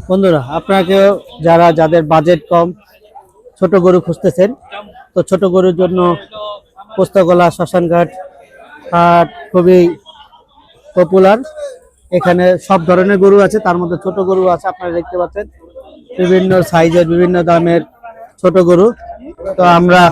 বন্ধুরা আপনাকেও যাদের বাজেট কম ছোট গরু খুঁজতেছেন, তো ছোট গরুর জন্য পোস্তগোলা শ্মশানঘাট হাট খুবই পপুলার। এখানে সব ধরনের গরু আছে, তার মধ্যে ছোট গরু আছে। আপনারা দেখতে পাচ্ছেন বিভিন্ন সাইজের বিভিন্ন দামের ছোট গরু। তো আমরা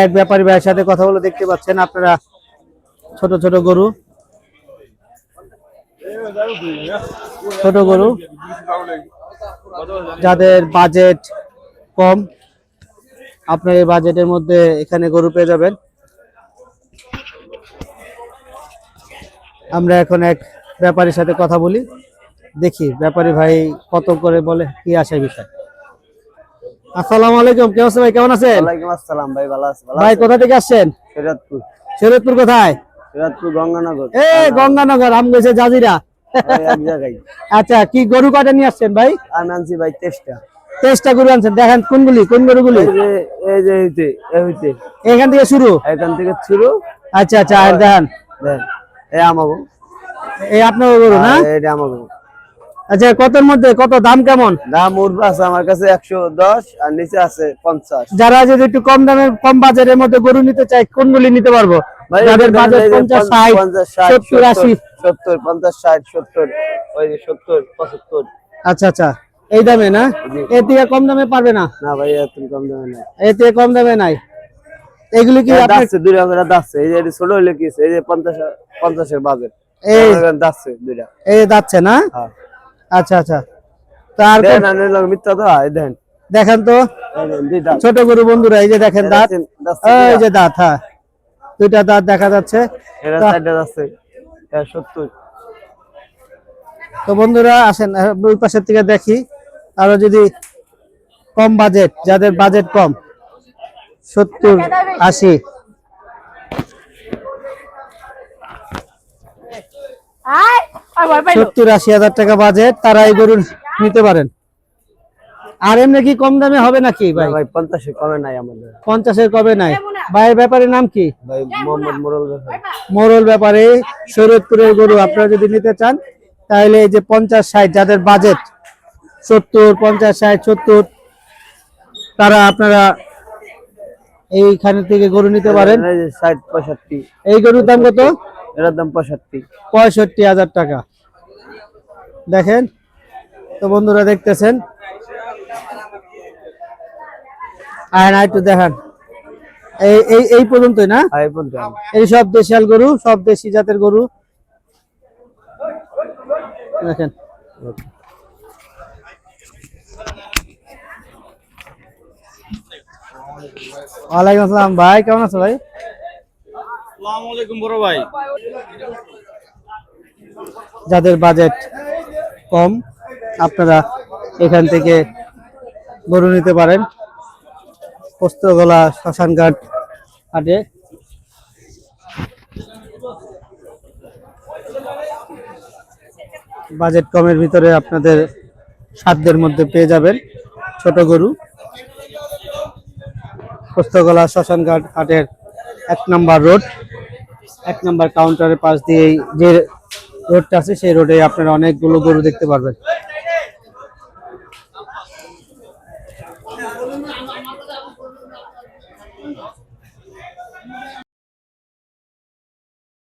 এক ব্যাপারী ভাইয়ের সাথে কথা বলে দেখতে পাচ্ছেন আপনারা ছোট ছোট গরু যাদের বাজেট কম, আপনার এই বাজেটের মধ্যে এখানে গরু পেয়ে যাবেন। আমরা এখন এক ব্যাপারীর সাথে কথা বলি, দেখি ব্যাপারী ভাই কত করে বলে, কি আসে বিষয়। আসসালামু আলাইকুম, কেমন আছেন ভাই? কেমন আছেন? ওয়ালাইকুম আসসালাম ভাই, ভালো আছি। ভাই কোথা থেকে আসছেন? শরীয়তপুর। শরীয়তপুর কোথায়? শরীয়তপুর গঙ্গানগর। গঙ্গানগর, আমি গেছে জাজিরা। এক জায়গায়। আচ্ছা, কি গরু কয়টা নিয়ে আসছেন ভাই? আমি আনছি ভাই 23টা। 23টা গরু আনছেন। দেখেন কোন গরুগুলি? এই যে হইতে এখান থেকে শুরু। আচ্ছা আচ্ছা, আর দেখেন এই আমাগো, এই আপনার গরু না? এটা আমাগো। আচ্ছা, কতর মধ্যে কত দাম কেমন? দাম উঠবে আছে আমার কাছে 110 আর নিচে আছে 50। যারা যদি একটু কম দামের কম বাজারের মধ্যে গরু নিতে চায় কোনগুলি নিতে পারবো? যাদের বাজেট 50 60 70 80 70 50 60 70, ওই যে 70 75। আচ্ছা আচ্ছা, এই দামে না? এর থেকে কম দামে পারবে না? না ভাই, এত কম দামে না। এর থেকে কম দামে নাই। এগুলি কি আপনার দাচ্ছে 2 টাকা দাচ্ছে? এই যে ছোট হইলে কি, এই যে 50 এর বাজেট, এই দাচ্ছে 2 টাকা। এই দাচ্ছে না? হ্যাঁ। আচ্ছা আচ্ছা, তার দেন আনে লোক মিথ্যা তো হয়। দেন দেখেন তো ছোট গরু বন্ধুরা, এই যে দেখেন দাঁত, এই যে দাঁত, হ্যাঁ দুইটা দাঁত দেখা যাচ্ছে। এরা সাইডে আছে 70। তো বন্ধুরা আসেন ওই পাশের থেকে দেখি, আরো যদি কম বাজেট, যাদের বাজেট কম 70 80 70-80 হাজার টাকা বাজেট, তারা এই গরু নিতে পারেন। আর এমনি কি কম দামে হবে নাকি ভাই? ভাই 50 এর কমে নাই আমাদের। 50 এর কমে নাই। ভাইয়ের ব্যাপারের নাম কি? ভাই মোহাম্মদ মোরল ব্যাপারী। মোরল ব্যাপারে শরীয়তপুরের গরু আপনারা যদি নিতে চান, তাহলে এই যে 50 60, যাদের বাজেট 70 50 60 70, তারা আপনারা এইখান থেকে গরু নিতে পারেন। 60 65। এই গরুর দাম কত? এর দাম 65 হাজার টাকা। দেখেন তো বন্ধুরা, দেখতেছেন আর না একটু দেখেন, এই পর্যন্তই না? এই সব দেশাল গরু, সব দেশি জাতের গরু দেখেন। ওয়ালাইকুম আসসালাম ভাই, কেমন আছো ভাই? আসসালামু আলাইকুম বড় ভাই। যাদের বাজেট কম, আপনারা এখান থেকে গরু নিতে পারেন। পোস্তগোলা শ্মশানঘাট হাটে। বাজেট কমের ভিতরে আপনাদের সাধ্যের মধ্যে পেয়ে যাবেন ছোট গরু। পোস্তগোলা শ্মশানঘাট হাটের 1 নম্বর রোড, 1 নম্বর কাউন্টারের পাশ দিয়ে যে রোডটা আছে, সেই রোডে আপনারা অনেকগুলো গরু দেখতে পারবেন।